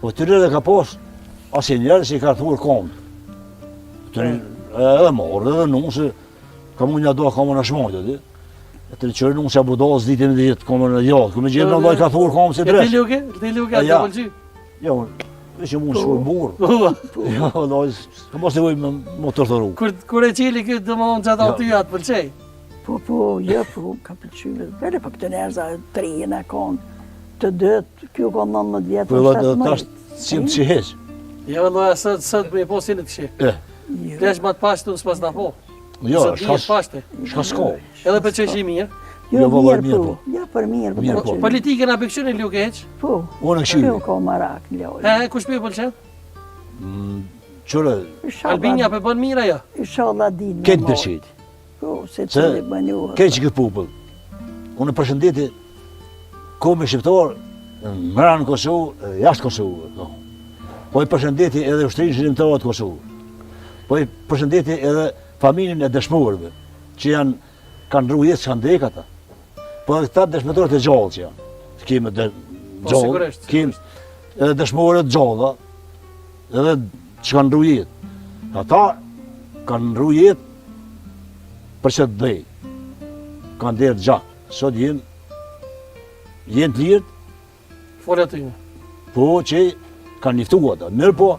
Po të rrë dhe ka pas asë njerë që i ka thurë komë. Edhe morë, edhe nunë se ka mu një do ka më në shmojtë, di. E të qërë nunë që a budazë ditin dhe jetë, komë në jatë, këmë gjithë në dojë ka thurë komë si dresh. Ti luke, atë ka pëlqy? Jo, e që mund shkuj burë. Jo, dojë, ka mos të vojë me motor të rrugë. Kur e qili këtë të më onë që atë aty atë pëlqej? Po, ka pëlqyve. Vere për këtë njerëza, 3 e konë, të dëtë, kjo ka 19 vjetë, Po edhe tash qimë që heqë. Jo, loja sëtë me po sinit kështë. Lesh ma të pashtë të s'pas në po. Jo, shka s'ko. Edhe për që i mirë? Jo, vallar mirë mirë po. Jo, për mirë. Mirë po. Politikën a pëkëshën e luke heq? Po. Unë në këshyri. Kjo ka marak në lojë. Kush për pëlqen? Qërë, Albinja për bën mirë ajo? Inshallah din me këtë mojë. përqit. Po, se të në bënjuhë. Këtë që këtë popull. Unë përshëndeti komi shqiptar, mëra në Kosovë, jashtë Kosovë. Po i përshëndeti edhe ushtrinë shërimtarë të Kosovë. Po i përshëndeti edhe familjen e dëshmorëve, që kanë ndru jetë që kanë ndek ata. Po edhe këta dëshmëtorët e gjallë që janë. Kemi gjallë, kemi edhe dëshmorët gjallë, edhe që kanë ndru jetë. Ata kanë ndru jetë për që të dhej. Kanë derë gjatë. Sot jenë të lirët. Folja të një. Po që kanë njëftu ata. Mirë po,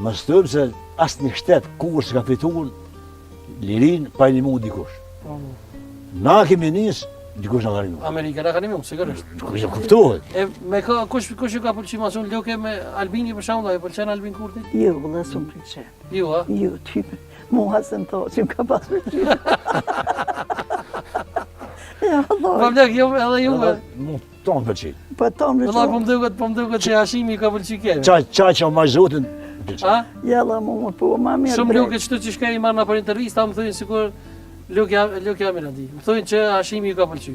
më stëmë se asë një shtetë kur që ka fituar lirin pa i një mund dikush. Na kemi njësë, dikush në ka një mund. Amerika në ka një mund, sigurisht. Kështë kuptohet. Me ka, kush ju ka pëlqy ma shumë luke me Albini për shembull, a ju pëlqen Albin Kurti? Jo, vëllë s'm pëlqen. Ju, a? Jo, ty. Mua se më thotë që më ka pas pëlqy. Ja, Po blek, jo, edhe ju me. Mu tonë pëlqy. Po tonë Vëlla, po mduket që Hashimi ka pëlqy kemi. Qaj që ma zotin, A? Jella mua, po ma mirë. Shumë luke qëtu që shkej marrë në për intervista, më thujnë sikur Luke Amirandi. Më thujnë që Hashimi ju ka pëlqy.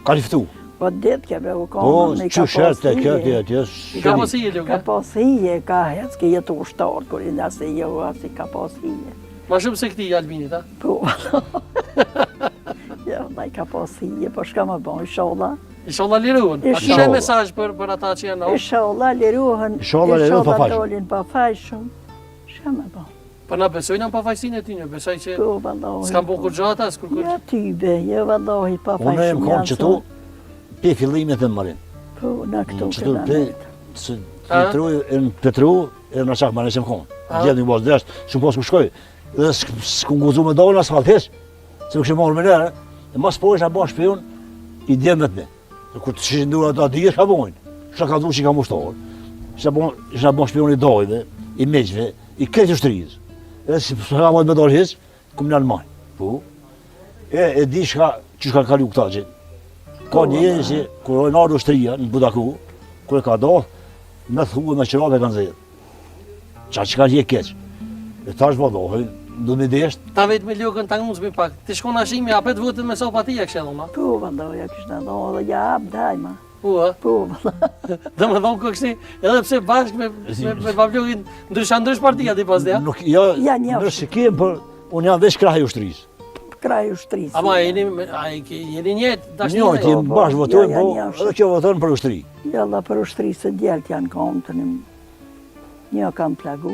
ka liftu. Po ditë kebe u ka Po, me që shërë të këtë jetës. Ka pas hije Luke? Ka pas hije, ka hec, ke jetu ushtarë, kur i nëse jo, asi ka pas hije. Ma shumë se këti Albinit, a? Po, ja, naj ka pas hije, po shka më bon, inshallah. Inshallah liruhen. A kine mesazh për ata që janë në Inshallah liruhen, pa fajshëm. dolin pa fajshëm. Shka më bon. Po na besojnë në pafajsinë e ty, në besoj që Po, vallahi. s'kam bo kur gjata, s'kur kur... Ja tybe, ja vallahi pa fajshëm. Unë e më konë që tu, pe fillimit e më marin. Po, në këtu Që tu këna pe, metë. në Petru, edhe në qakë marin që më konë. Gjedë një basë dresht, shumë pas ku shkoj. Dhe s'ku nguzu me dojnë asë faltes, se më kështë marrë me nere, e mas po isha ba shpion, i djemë me të me. Kur të shishin dura ata dhije, shka bojnë. Shka ka dhu që i ka mushtarë. Isha ba shpion i dojve, i meqve, i kretë ushtërizë. Edhe si s'ka mojtë me dorë hisë, këmë në Almanjë. Po. E di që shka kalu këta që. Ka njëri që, kur ojnë ardhë ushtëria në Budaku, kur e ka do, me thuë me qërape kanë zedhë. Qa që ka një keqë. E tash vadohë, do me deshtë. Ta vetë me lukën ta nguzmi pak. Ti shkon Hashimi, apet votën me sopa ti e kështë edhona? Po, vallahi, ja kështë në do, dhe ja abë dajma. Po, a? Po, vallahi. Dhe me thonë kështë, edhe pse bashkë me Pavlukin, ndrysh partia ti pas dhe, a? Nuk, jo, Ja, njëfsh. nërse kemë, për unë jam veç krahi ushtërisë. Kraj ushtrisë. Ama jeni njëtë, dashni Njojt, njëtë. jem bashkë votojnë, ja, po njëfsh. edhe kjo votojnë për ushtëri. Jalla për ushtrisë djelët janë kontënim. Një kam plagu.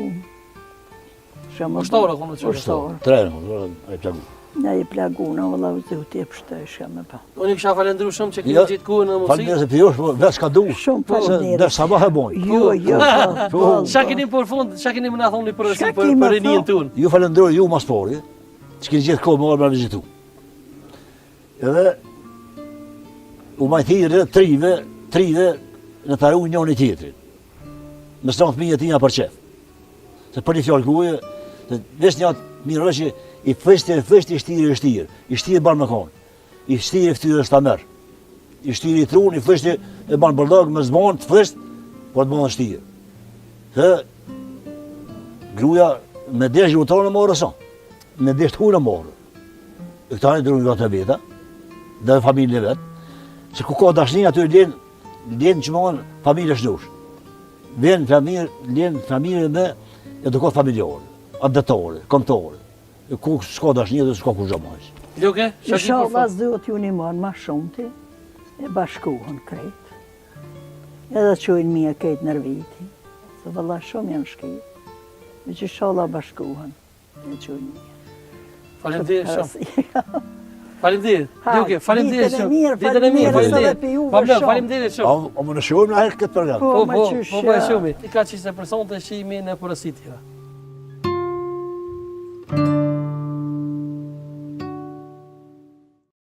Ushtarë konë që Ushtarë. Trenë, e plagu. Ja i plagu në vëlla vëzut e pështoj shka pa. Unë i kësha falendru shumë që Jo, kemi gjithë kuën në mundësi. Falenderë se për josh, po veç ka du. Shumë Se falenderë. dhe sabah e bojnë. Jo, Po. Qa keni për fund, qa keni më nga thoni për Shka rësi ki më për rinjën tho? tunë? Ju falenderoj ju mas pari, që keni gjithë kohë më orë me vizitu. Edhe u majthirë trive në të arru njën i tjetrin. Me stranë fëmijë tina për qef. Se për një fjallë kuje, vesh një atë mirë që i fështë i shtirë banë me konë. I shtirë i ftyrë është ta merë. I shtirë i trunë, i fështë e banë bërlëgë me zbanë të fështë, po të banë shtirë. Se gruja me desh gjurëtarë në morë sa, me desh të hujë në morë. E këta një drujnë vetë e veta, dhe familje vetë, se ku ka dashnin aty lenë që mënë familje shdush. Vjen familje me edukat familjore, adetore, kontore. Ku s'ka dashnin dhe s'ka kur gjamajsh. Luke, qa ki për Inshallah fund? zot ju një marë ma shumë ti, e bashkohën krejt. Edhe qojnë mija këtë nërviti. Se valla shumë janë shkejt. Me që sholla bashkuhen. E qojnë mija. Faleminderit shumë. Faleminderit. Luke, faleminderit ditën e shumë. mirë, Ditën e mirë, faleminderit edhe faleminderit. për juve Pablo, shumë. faleminderit shumë. A më në shumë në këtë program. Po, Po, ma po, qysh, po, po, shumë. I ka që se person të shimi në porositja.